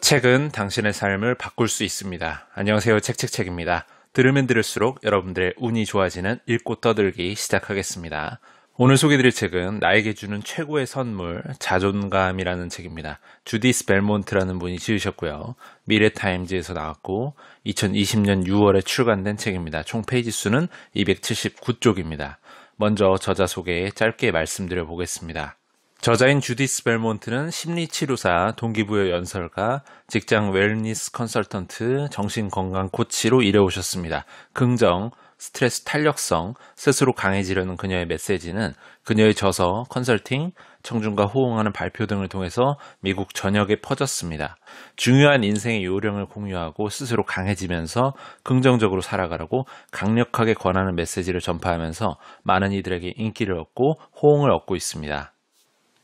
책은 당신의 삶을 바꿀 수 있습니다. 안녕하세요. 책책책입니다. 들으면 들을수록 여러분들의 운이 좋아지는 읽고 떠들기 시작하겠습니다. 오늘 소개해드릴 책은 나에게 주는 최고의 선물, 자존감이라는 책입니다. 주디스 벨몬트라는 분이 지으셨고요. 미래타임즈에서 나왔고 2020년 6월에 출간된 책입니다. 총 페이지 수는 279쪽입니다. 먼저 저자 소개 짧게 말씀드려 보겠습니다. 저자인 주디스 벨몬트는 심리치료사, 동기부여 연설가, 직장 웰니스 컨설턴트, 정신건강 코치로 일해오셨습니다. 긍정, 스트레스 탄력성, 스스로 강해지려는 그녀의 메시지는 그녀의 저서, 컨설팅, 청중과 호응하는 발표 등을 통해서 미국 전역에 퍼졌습니다. 중요한 인생의 요령을 공유하고 스스로 강해지면서 긍정적으로 살아가라고 강력하게 권하는 메시지를 전파하면서 많은 이들에게 인기를 얻고 호응을 얻고 있습니다.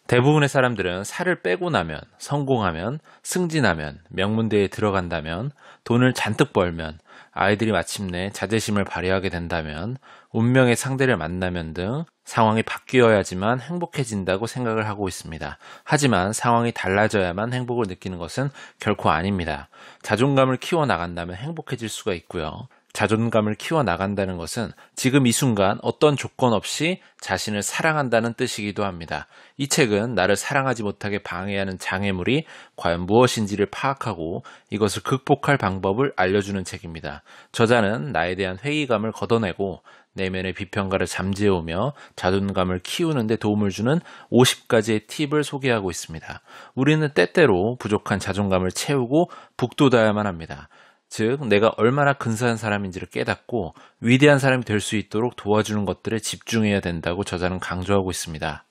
대부분의 사람들은 살을 빼고 나면, 성공하면, 승진하면, 명문대에 들어간다면, 돈을 잔뜩 벌면, 아이들이 마침내 자제심을 발휘하게 된다면, 운명의 상대를 만나면 등 상황이 바뀌어야지만 행복해진다고 생각을 하고 있습니다. 하지만 상황이 달라져야만 행복을 느끼는 것은 결코 아닙니다. 자존감을 키워나간다면 행복해질 수가 있고요. 자존감을 키워나간다는 것은 지금 이 순간 어떤 조건 없이 자신을 사랑한다는 뜻이기도 합니다. 이 책은 나를 사랑하지 못하게 방해하는 장애물이 과연 무엇인지를 파악하고 이것을 극복할 방법을 알려주는 책입니다. 저자는 나에 대한 회의감을 걷어내고 내면의 비평가를 잠재우며 자존감을 키우는 데 도움을 주는 50가지의 팁을 소개하고 있습니다. 우리는 때때로 부족한 자존감을 채우고 북돋아야만 합니다. 즉, 내가 얼마나 근사한 사람인지를 깨닫고 위대한 사람이 될 수 있도록 도와주는 것들에 집중해야 된다고 저자는 강조하고 있습니다.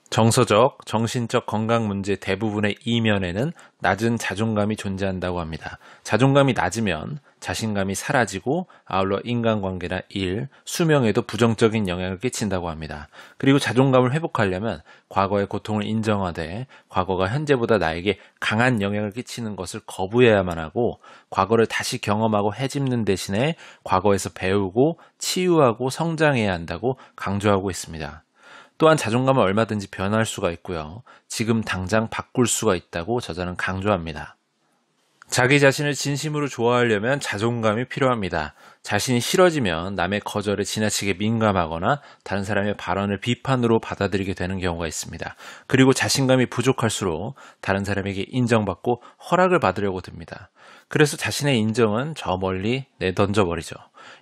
정서적, 정신적 건강 문제 대부분의 이면에는 낮은 자존감이 존재한다고 합니다. 자존감이 낮으면 자신감이 사라지고 아울러 인간관계나 일, 수명에도 부정적인 영향을 끼친다고 합니다. 그리고 자존감을 회복하려면 과거의 고통을 인정하되 과거가 현재보다 나에게 강한 영향을 끼치는 것을 거부해야만 하고 과거를 다시 경험하고 헤집는 대신에 과거에서 배우고 치유하고 성장해야 한다고 강조하고 있습니다. 또한 자존감은 얼마든지 변할 수가 있고요. 지금 당장 바꿀 수가 있다고 저자는 강조합니다. 자기 자신을 진심으로 좋아하려면 자존감이 필요합니다. 자신이 싫어지면 남의 거절에 지나치게 민감하거나 다른 사람의 발언을 비판으로 받아들이게 되는 경우가 있습니다. 그리고 자신감이 부족할수록 다른 사람에게 인정받고 허락을 받으려고 듭니다. 그래서 자신의 인정은 저 멀리 내던져버리죠.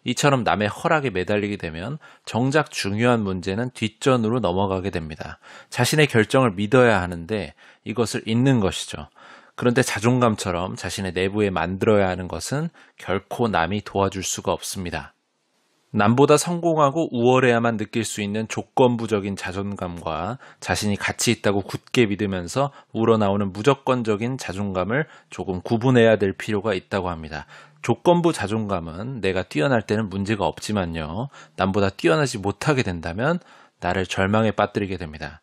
이처럼 남의 허락에 매달리게 되면 정작 중요한 문제는 뒷전으로 넘어가게 됩니다. 자신의 결정을 믿어야 하는데 이것을 잊는 것이죠. 그런데 자존감처럼 자신의 내부에 만들어야 하는 것은 결코 남이 도와줄 수가 없습니다. 남보다 성공하고 우월해야만 느낄 수 있는 조건부적인 자존감과 자신이 가치 있다고 굳게 믿으면서 우러나오는 무조건적인 자존감을 조금 구분해야 될 필요가 있다고 합니다. 조건부 자존감은 내가 뛰어날 때는 문제가 없지만요. 남보다 뛰어나지 못하게 된다면 나를 절망에 빠뜨리게 됩니다.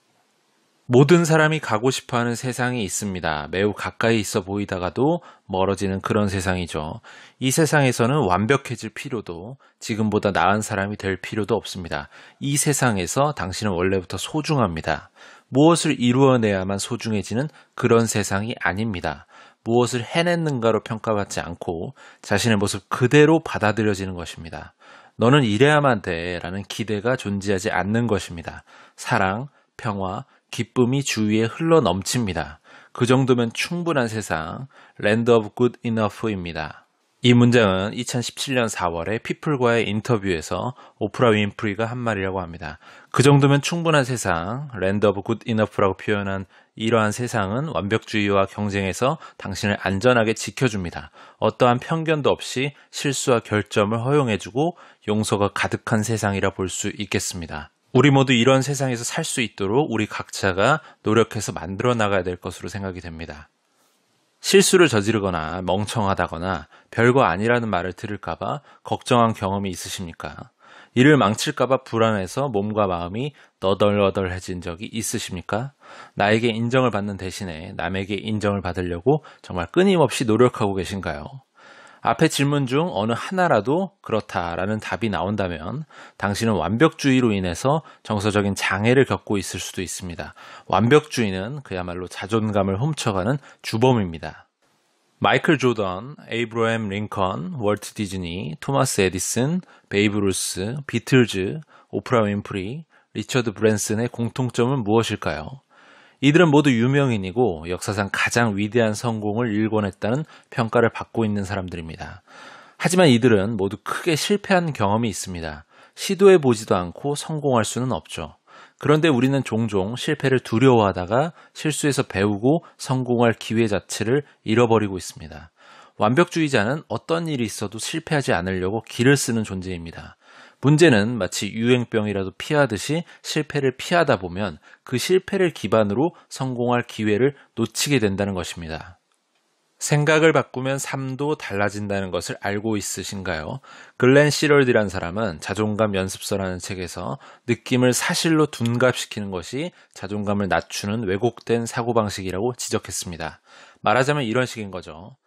모든 사람이 가고 싶어하는 세상이 있습니다. 매우 가까이 있어 보이다가도 멀어지는 그런 세상이죠. 이 세상에서는 완벽해질 필요도 지금보다 나은 사람이 될 필요도 없습니다. 이 세상에서 당신은 원래부터 소중합니다. 무엇을 이루어내야만 소중해지는 그런 세상이 아닙니다. 무엇을 해냈는가로 평가받지 않고 자신의 모습 그대로 받아들여지는 것입니다. 너는 이래야만 돼 라는 기대가 존재하지 않는 것입니다. 사랑, 평화, 기쁨이 주위에 흘러 넘칩니다. 그 정도면 충분한 세상, Land of Good Enough입니다. 이 문장은 2017년 4월에 피플과의 인터뷰에서 오프라 윈프리가 한 말이라고 합니다. 그 정도면 충분한 세상, Land of Good Enough라고 표현한 이러한 세상은 완벽주의와 경쟁에서 당신을 안전하게 지켜줍니다. 어떠한 편견도 없이 실수와 결점을 허용해주고 용서가 가득한 세상이라 볼 수 있겠습니다. 우리 모두 이런 세상에서 살 수 있도록 우리 각자가 노력해서 만들어 나가야 될 것으로 생각이 됩니다. 실수를 저지르거나 멍청하다거나 별거 아니라는 말을 들을까봐 걱정한 경험이 있으십니까? 이를 망칠까봐 불안해서 몸과 마음이 너덜너덜해진 적이 있으십니까? 나에게 인정을 받는 대신에 남에게 인정을 받으려고 정말 끊임없이 노력하고 계신가요? 앞의 질문 중 어느 하나라도 그렇다라는 답이 나온다면 당신은 완벽주의로 인해서 정서적인 장애를 겪고 있을 수도 있습니다. 완벽주의는 그야말로 자존감을 훔쳐가는 주범입니다. 마이클 조던, 에이브러햄 링컨, 월트 디즈니, 토마스 에디슨, 베이브 루스, 비틀즈, 오프라 윈프리, 리처드 브랜슨의 공통점은 무엇일까요? 이들은 모두 유명인이고 역사상 가장 위대한 성공을 일궈냈다는 평가를 받고 있는 사람들입니다. 하지만 이들은 모두 크게 실패한 경험이 있습니다. 시도해보지도 않고 성공할 수는 없죠. 그런데 우리는 종종 실패를 두려워하다가 실수에서 배우고 성공할 기회 자체를 잃어버리고 있습니다. 완벽주의자는 어떤 일이 있어도 실패하지 않으려고 기를 쓰는 존재입니다. 문제는 마치 유행병이라도 피하듯이 실패를 피하다 보면 그 실패를 기반으로 성공할 기회를 놓치게 된다는 것입니다. 생각을 바꾸면 삶도 달라진다는 것을 알고 있으신가요? 글렌 시럴디란 사람은 자존감 연습서라는 책에서 느낌을 사실로 둔갑시키는 것이 자존감을 낮추는 왜곡된 사고방식이라고 지적했습니다. 말하자면 이런 식인 거죠.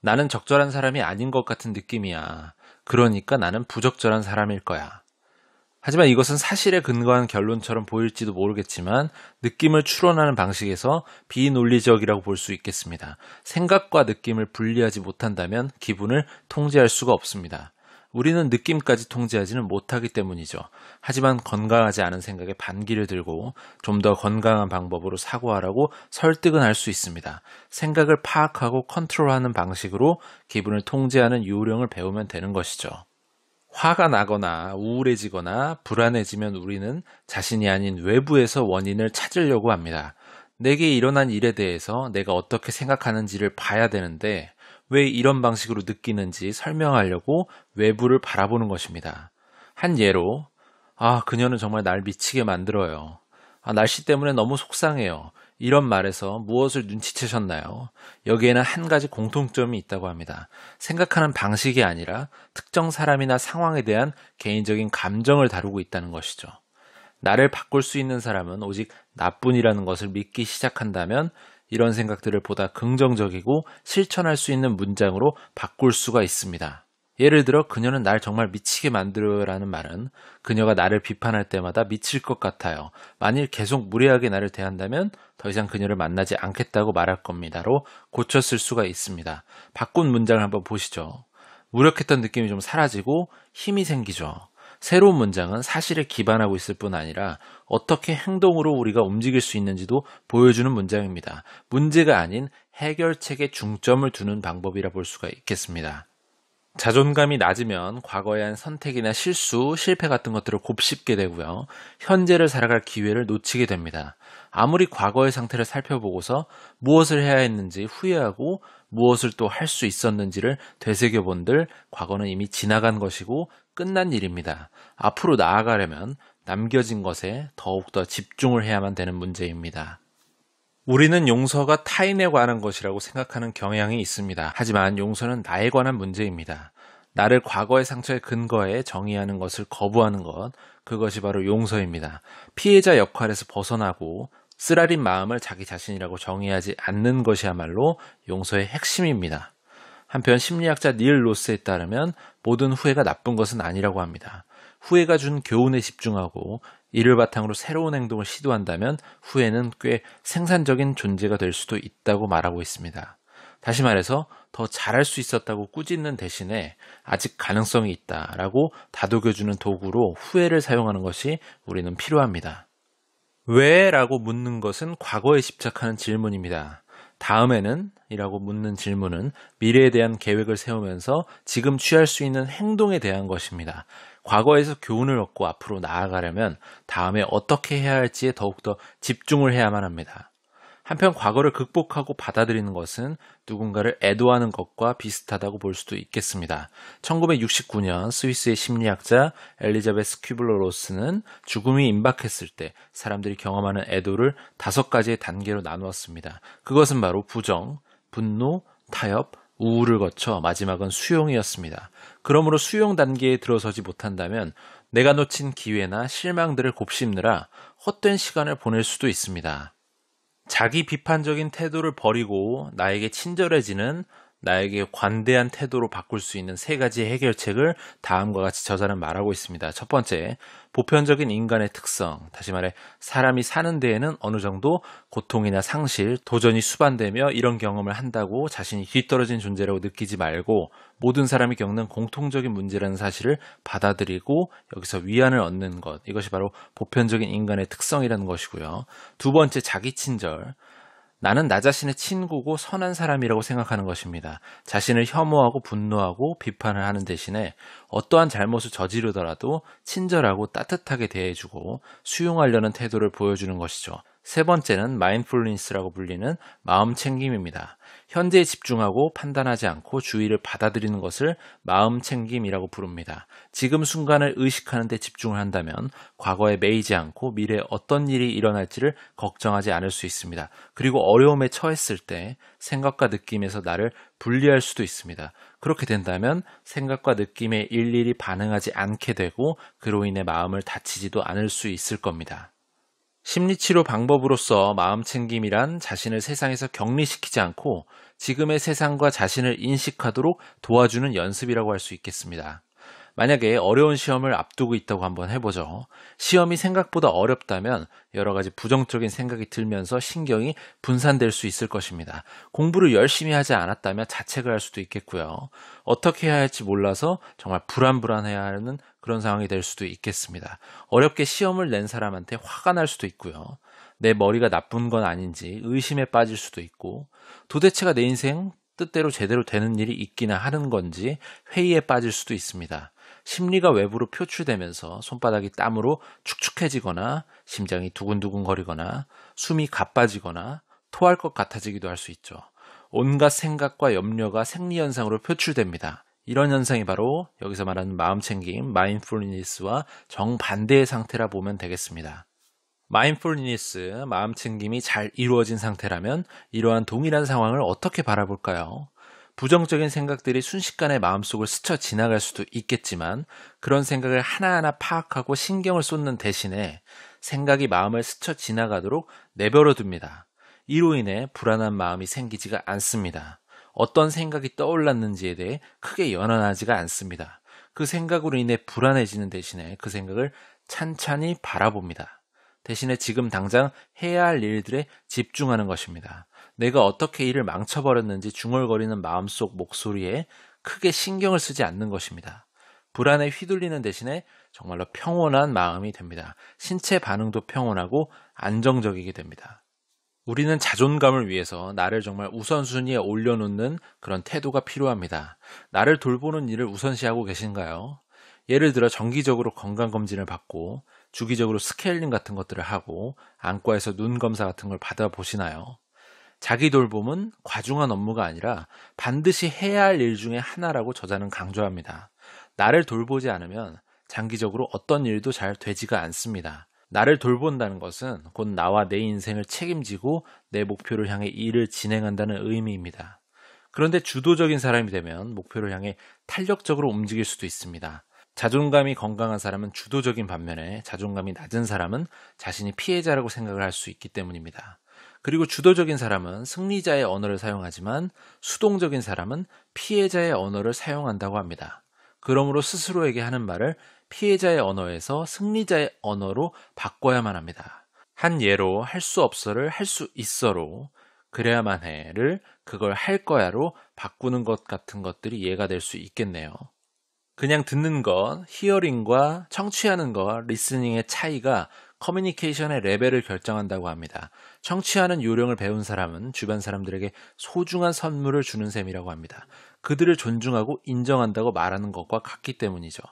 나는 적절한 사람이 아닌 것 같은 느낌이야. 그러니까 나는 부적절한 사람일 거야. 하지만 이것은 사실에 근거한 결론처럼 보일지도 모르겠지만 느낌을 추론하는 방식에서 비논리적이라고 볼 수 있겠습니다. 생각과 느낌을 분리하지 못한다면 기분을 통제할 수가 없습니다. 우리는 느낌까지 통제하지는 못하기 때문이죠. 하지만 건강하지 않은 생각에 반기를 들고 좀 더 건강한 방법으로 사고하라고 설득은 할 수 있습니다. 생각을 파악하고 컨트롤하는 방식으로 기분을 통제하는 요령을 배우면 되는 것이죠. 화가 나거나 우울해지거나 불안해지면 우리는 자신이 아닌 외부에서 원인을 찾으려고 합니다. 내게 일어난 일에 대해서 내가 어떻게 생각하는지를 봐야 되는데 왜 이런 방식으로 느끼는지 설명하려고 외부를 바라보는 것입니다. 한 예로, 그녀는 정말 날 미치게 만들어요. 날씨 때문에 너무 속상해요. 이런 말에서 무엇을 눈치채셨나요? 여기에는 한 가지 공통점이 있다고 합니다. 생각하는 방식이 아니라 특정 사람이나 상황에 대한 개인적인 감정을 다루고 있다는 것이죠. 나를 바꿀 수 있는 사람은 오직 나뿐이라는 것을 믿기 시작한다면 이런 생각들을 보다 긍정적이고 실천할 수 있는 문장으로 바꿀 수가 있습니다. 예를 들어 그녀는 날 정말 미치게 만들어라는 말은 그녀가 나를 비판할 때마다 미칠 것 같아요. 만일 계속 무례하게 나를 대한다면 더 이상 그녀를 만나지 않겠다고 말할 겁니다로 고쳤을 수가 있습니다. 바꾼 문장을 한번 보시죠. 무력했던 느낌이 좀 사라지고 힘이 생기죠. 새로운 문장은 사실에 기반하고 있을 뿐 아니라 어떻게 행동으로 우리가 움직일 수 있는지도 보여주는 문장입니다. 문제가 아닌 해결책에 중점을 두는 방법이라 볼 수가 있겠습니다. 자존감이 낮으면 과거에 한 선택이나 실수, 실패 같은 것들을 곱씹게 되고요. 현재를 살아갈 기회를 놓치게 됩니다. 아무리 과거의 상태를 살펴보고서 무엇을 해야 했는지 후회하고 무엇을 또 할 수 있었는지를 되새겨본들 과거는 이미 지나간 것이고 끝난 일입니다. 앞으로 나아가려면 남겨진 것에 더욱더 집중을 해야만 되는 문제입니다. 우리는 용서가 타인에 관한 것이라고 생각하는 경향이 있습니다. 하지만 용서는 나에 관한 문제입니다. 나를 과거의 상처에 근거해 정의하는 것을 거부하는 것, 그것이 바로 용서입니다. 피해자 역할에서 벗어나고 쓰라린 마음을 자기 자신이라고 정의하지 않는 것이야말로 용서의 핵심입니다. 한편 심리학자 닐 로스에 따르면 모든 후회가 나쁜 것은 아니라고 합니다. 후회가 준 교훈에 집중하고 이를 바탕으로 새로운 행동을 시도한다면 후회는 꽤 생산적인 존재가 될 수도 있다고 말하고 있습니다. 다시 말해서 더 잘할 수 있었다고 꾸짖는 대신에 아직 가능성이 있다라고 다독여주는 도구로 후회를 사용하는 것이 우리는 필요합니다. 왜? 라고 묻는 것은 과거에 집착하는 질문입니다. 다음에는? 이라고 묻는 질문은 미래에 대한 계획을 세우면서 지금 취할 수 있는 행동에 대한 것입니다. 과거에서 교훈을 얻고 앞으로 나아가려면 다음에 어떻게 해야 할지에 더욱더 집중을 해야만 합니다. 한편 과거를 극복하고 받아들이는 것은 누군가를 애도하는 것과 비슷하다고 볼 수도 있겠습니다. 1969년 스위스의 심리학자 엘리자베스 큐블러 로스는 죽음이 임박했을 때 사람들이 경험하는 애도를 5가지의 단계로 나누었습니다. 그것은 바로 부정, 분노, 타협, 우울을 거쳐 마지막은 수용이었습니다. 그러므로 수용 단계에 들어서지 못한다면 내가 놓친 기회나 실망들을 곱씹느라 헛된 시간을 보낼 수도 있습니다. 자기 비판적인 태도를 버리고 나에게 친절해지는 나에게 관대한 태도로 바꿀 수 있는 세 가지 해결책을 다음과 같이 저자는 말하고 있습니다. 첫 번째, 보편적인 인간의 특성, 다시 말해 사람이 사는 데에는 어느 정도 고통이나 상실, 도전이 수반되며 이런 경험을 한다고 자신이 뒤떨어진 존재라고 느끼지 말고 모든 사람이 겪는 공통적인 문제라는 사실을 받아들이고 여기서 위안을 얻는 것, 이것이 바로 보편적인 인간의 특성이라는 것이고요. 두 번째, 자기 친절. 나는 나 자신의 친구고 선한 사람이라고 생각하는 것입니다. 자신을 혐오하고 분노하고 비판을 하는 대신에 어떠한 잘못을 저지르더라도 친절하고 따뜻하게 대해주고 수용하려는 태도를 보여주는 것이죠. 세 번째는 마인드풀니스라고 불리는 마음 챙김입니다. 현재에 집중하고 판단하지 않고 주의를 받아들이는 것을 마음 챙김이라고 부릅니다. 지금 순간을 의식하는 데 집중을 한다면 과거에 매이지 않고 미래에 어떤 일이 일어날지를 걱정하지 않을 수 있습니다. 그리고 어려움에 처했을 때 생각과 느낌에서 나를 분리할 수도 있습니다. 그렇게 된다면 생각과 느낌에 일일이 반응하지 않게 되고 그로 인해 마음을 다치지도 않을 수 있을 겁니다. 심리치료 방법으로서 마음챙김이란 자신을 세상에서 격리시키지 않고 지금의 세상과 자신을 인식하도록 도와주는 연습이라고 할 수 있겠습니다. 만약에 어려운 시험을 앞두고 있다고 한번 해보죠. 시험이 생각보다 어렵다면 여러 가지 부정적인 생각이 들면서 신경이 분산될 수 있을 것입니다. 공부를 열심히 하지 않았다면 자책을 할 수도 있겠고요. 어떻게 해야 할지 몰라서 정말 불안해야 하는 그런 상황이 될 수도 있겠습니다. 어렵게 시험을 낸 사람한테 화가 날 수도 있고요. 내 머리가 나쁜 건 아닌지 의심에 빠질 수도 있고 도대체가 내 인생 뜻대로 제대로 되는 일이 있기나 하는 건지 회의에 빠질 수도 있습니다. 심리가 외부로 표출되면서 손바닥이 땀으로 축축해지거나 심장이 두근두근거리거나 숨이 가빠지거나 토할 것 같아지기도 할 수 있죠. 온갖 생각과 염려가 생리현상으로 표출됩니다. 이런 현상이 바로 여기서 말하는 마음챙김, 마인드풀니스와 정반대의 상태라 보면 되겠습니다. 마인드풀니스, 마음챙김이 잘 이루어진 상태라면 이러한 동일한 상황을 어떻게 바라볼까요? 부정적인 생각들이 순식간에 마음속을 스쳐 지나갈 수도 있겠지만 그런 생각을 하나하나 파악하고 신경을 쏟는 대신에 생각이 마음을 스쳐 지나가도록 내버려 둡니다. 이로 인해 불안한 마음이 생기지가 않습니다. 어떤 생각이 떠올랐는지에 대해 크게 연연하지가 않습니다. 그 생각으로 인해 불안해지는 대신에 그 생각을 찬찬히 바라봅니다. 대신에 지금 당장 해야 할 일들에 집중하는 것입니다. 내가 어떻게 일을 망쳐버렸는지 중얼거리는 마음속 목소리에 크게 신경을 쓰지 않는 것입니다. 불안에 휘둘리는 대신에 정말로 평온한 마음이 됩니다. 신체 반응도 평온하고 안정적이게 됩니다. 우리는 자존감을 위해서 나를 정말 우선순위에 올려놓는 그런 태도가 필요합니다. 나를 돌보는 일을 우선시하고 계신가요? 예를 들어 정기적으로 건강검진을 받고 주기적으로 스케일링 같은 것들을 하고 안과에서 눈 검사 같은 걸 받아보시나요? 자기 돌봄은 과중한 업무가 아니라 반드시 해야 할 일 중에 하나라고 저자는 강조합니다. 나를 돌보지 않으면 장기적으로 어떤 일도 잘 되지가 않습니다. 나를 돌본다는 것은 곧 나와 내 인생을 책임지고 내 목표를 향해 일을 진행한다는 의미입니다. 그런데 주도적인 사람이 되면 목표를 향해 탄력적으로 움직일 수도 있습니다. 자존감이 건강한 사람은 주도적인 반면에 자존감이 낮은 사람은 자신이 피해자라고 생각을 할 수 있기 때문입니다. 그리고 주도적인 사람은 승리자의 언어를 사용하지만 수동적인 사람은 피해자의 언어를 사용한다고 합니다. 그러므로 스스로에게 하는 말을 피해자의 언어에서 승리자의 언어로 바꿔야만 합니다. 한 예로 할 수 없어를 할 수 있어로, 그래야만 해를 그걸 할 거야로 바꾸는 것 같은 것들이 예가 될 수 있겠네요. 그냥 듣는 것, 히어링과 청취하는 것, 리스닝의 차이가 커뮤니케이션의 레벨을 결정한다고 합니다. 청취하는 요령을 배운 사람은 주변 사람들에게 소중한 선물을 주는 셈이라고 합니다. 그들을 존중하고 인정한다고 말하는 것과 같기 때문이죠.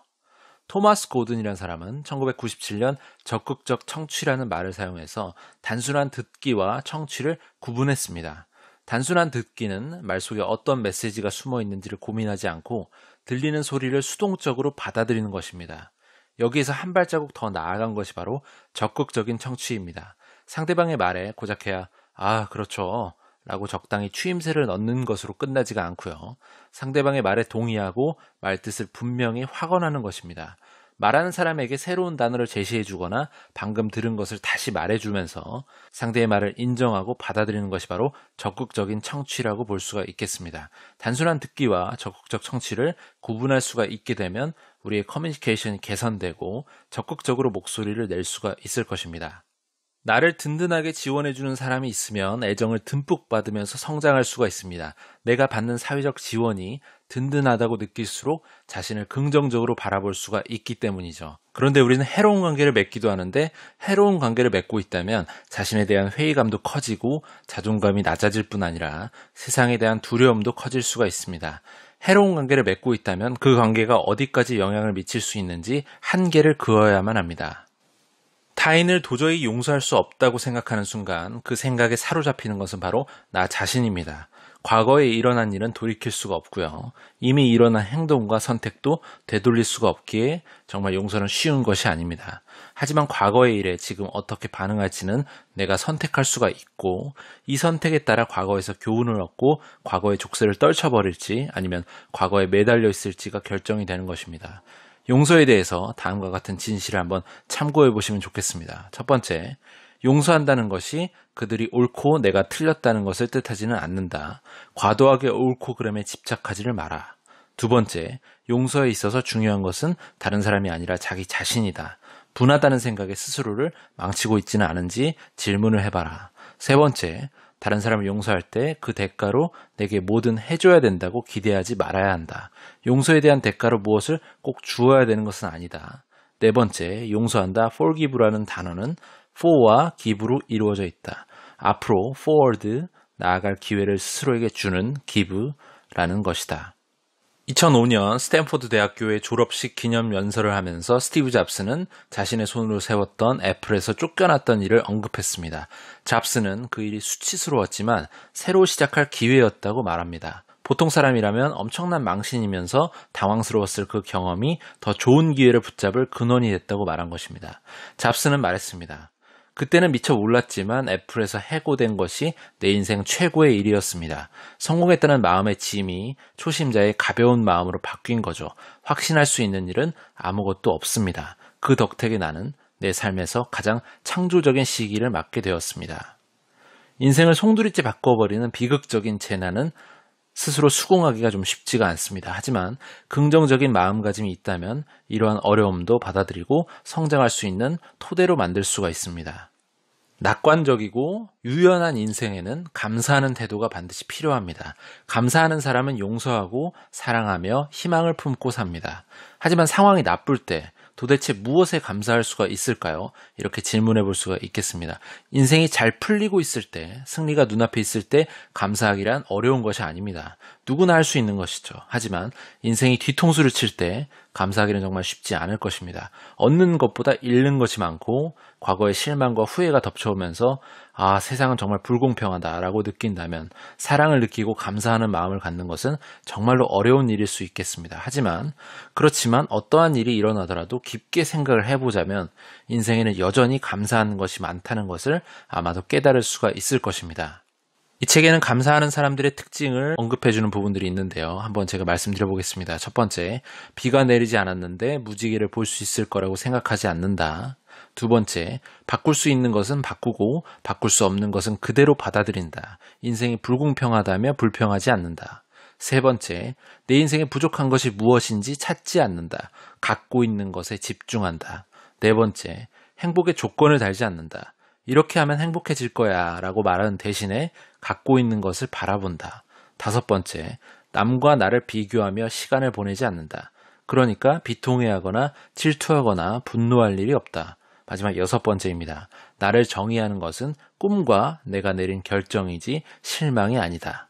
토마스 고든이라는 사람은 1997년 적극적 청취라는 말을 사용해서 단순한 듣기와 청취를 구분했습니다. 단순한 듣기는 말 속에 어떤 메시지가 숨어 있는지를 고민하지 않고 들리는 소리를 수동적으로 받아들이는 것입니다. 여기에서 한 발자국 더 나아간 것이 바로 적극적인 청취입니다. 상대방의 말에 고작해야 "아, 그렇죠" 라고 적당히 추임새를 넣는 것으로 끝나지가 않고요. 상대방의 말에 동의하고 말뜻을 분명히 확언하는 것입니다. 말하는 사람에게 새로운 단어를 제시해주거나 방금 들은 것을 다시 말해주면서 상대의 말을 인정하고 받아들이는 것이 바로 적극적인 청취라고 볼 수가 있겠습니다. 단순한 듣기와 적극적 청취를 구분할 수가 있게 되면 우리의 커뮤니케이션이 개선되고 적극적으로 목소리를 낼 수가 있을 것입니다. 나를 든든하게 지원해주는 사람이 있으면 애정을 듬뿍 받으면서 성장할 수가 있습니다. 내가 받는 사회적 지원이 든든하다고 느낄수록 자신을 긍정적으로 바라볼 수가 있기 때문이죠. 그런데 우리는 해로운 관계를 맺기도 하는데 해로운 관계를 맺고 있다면 자신에 대한 회의감도 커지고 자존감이 낮아질 뿐 아니라 세상에 대한 두려움도 커질 수가 있습니다. 해로운 관계를 맺고 있다면 그 관계가 어디까지 영향을 미칠 수 있는지 한계를 그어야만 합니다. 타인을 도저히 용서할 수 없다고 생각하는 순간 그 생각에 사로잡히는 것은 바로 나 자신입니다. 과거에 일어난 일은 돌이킬 수가 없고요. 이미 일어난 행동과 선택도 되돌릴 수가 없기에 정말 용서는 쉬운 것이 아닙니다. 하지만 과거의 일에 지금 어떻게 반응할지는 내가 선택할 수가 있고 이 선택에 따라 과거에서 교훈을 얻고 과거의 족쇄를 떨쳐버릴지 아니면 과거에 매달려 있을지가 결정이 되는 것입니다. 용서에 대해서 다음과 같은 진실을 한번 참고해 보시면 좋겠습니다. 첫 번째, 용서한다는 것이 그들이 옳고 내가 틀렸다는 것을 뜻하지는 않는다. 과도하게 옳고 그름에 집착하지를 마라. 두 번째, 용서에 있어서 중요한 것은 다른 사람이 아니라 자기 자신이다. 분하다는 생각에 스스로를 망치고 있지는 않은지 질문을 해봐라. 세 번째, 다른 사람을 용서할 때 그 대가로 내게 뭐든 해줘야 된다고 기대하지 말아야 한다. 용서에 대한 대가로 무엇을 꼭 주어야 되는 것은 아니다. 네 번째, 용서한다, forgive라는 단어는 for와 give로 이루어져 있다. 앞으로 forward, 나아갈 기회를 스스로에게 주는 give라는 것이다. 2005년 스탠포드 대학교의 졸업식 기념 연설을 하면서 스티브 잡스는 자신의 손으로 세웠던 애플에서 쫓겨났던 일을 언급했습니다. 잡스는 그 일이 수치스러웠지만 새로 시작할 기회였다고 말합니다. 보통 사람이라면 엄청난 망신이면서 당황스러웠을 그 경험이 더 좋은 기회를 붙잡을 근원이 됐다고 말한 것입니다. 잡스는 말했습니다. 그때는 미처 몰랐지만 애플에서 해고된 것이 내 인생 최고의 일이었습니다. 성공했다는 마음의 짐이 초심자의 가벼운 마음으로 바뀐 거죠. 확신할 수 있는 일은 아무것도 없습니다. 그 덕택에 나는 내 삶에서 가장 창조적인 시기를 맞게 되었습니다. 인생을 송두리째 바꿔버리는 비극적인 재난은 스스로 수긍하기가 좀 쉽지가 않습니다. 하지만 긍정적인 마음가짐이 있다면 이러한 어려움도 받아들이고 성장할 수 있는 토대로 만들 수가 있습니다. 낙관적이고 유연한 인생에는 감사하는 태도가 반드시 필요합니다. 감사하는 사람은 용서하고 사랑하며 희망을 품고 삽니다. 하지만 상황이 나쁠 때 도대체 무엇에 감사할 수가 있을까요? 이렇게 질문해 볼 수가 있겠습니다. 인생이 잘 풀리고 있을 때, 승리가 눈앞에 있을 때 감사하기란 어려운 것이 아닙니다. 누구나 할 수 있는 것이죠. 하지만 인생이 뒤통수를 칠 때 감사하기는 정말 쉽지 않을 것입니다. 얻는 것보다 잃는 것이 많고 과거의 실망과 후회가 덮쳐오면서 아, 세상은 정말 불공평하다라고 느낀다면 사랑을 느끼고 감사하는 마음을 갖는 것은 정말로 어려운 일일 수 있겠습니다. 그렇지만 어떠한 일이 일어나더라도 깊게 생각을 해보자면 인생에는 여전히 감사하는 것이 많다는 것을 아마도 깨달을 수가 있을 것입니다. 이 책에는 감사하는 사람들의 특징을 언급해주는 부분들이 있는데요. 한번 제가 말씀드려 보겠습니다. 첫 번째, 비가 내리지 않았는데 무지개를 볼 수 있을 거라고 생각하지 않는다. 두 번째, 바꿀 수 있는 것은 바꾸고 바꿀 수 없는 것은 그대로 받아들인다. 인생이 불공평하다며 불평하지 않는다. 세 번째, 내 인생에 부족한 것이 무엇인지 찾지 않는다. 갖고 있는 것에 집중한다. 네 번째, 행복의 조건을 달지 않는다. 이렇게 하면 행복해질 거야 라고 말하는 대신에 갖고 있는 것을 바라본다. 다섯 번째, 남과 나를 비교하며 시간을 보내지 않는다. 그러니까 비통해하거나 질투하거나 분노할 일이 없다. 마지막 여섯 번째입니다. 나를 정의하는 것은 꿈과 내가 내린 결정이지 실망이 아니다.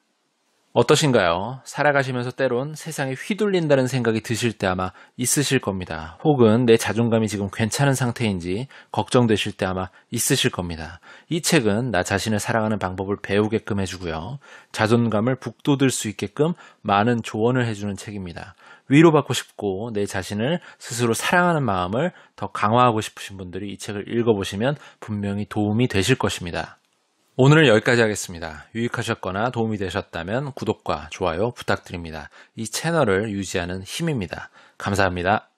어떠신가요? 살아가시면서 때론 세상에 휘둘린다는 생각이 드실 때 아마 있으실 겁니다. 혹은 내 자존감이 지금 괜찮은 상태인지 걱정되실 때 아마 있으실 겁니다. 이 책은 나 자신을 사랑하는 방법을 배우게끔 해주고요. 자존감을 북돋을 수 있게끔 많은 조언을 해주는 책입니다. 위로받고 싶고 내 자신을 스스로 사랑하는 마음을 더 강화하고 싶으신 분들이 이 책을 읽어보시면 분명히 도움이 되실 것입니다. 오늘은 여기까지 하겠습니다. 유익하셨거나 도움이 되셨다면 구독과 좋아요 부탁드립니다. 이 채널을 유지하는 힘입니다. 감사합니다.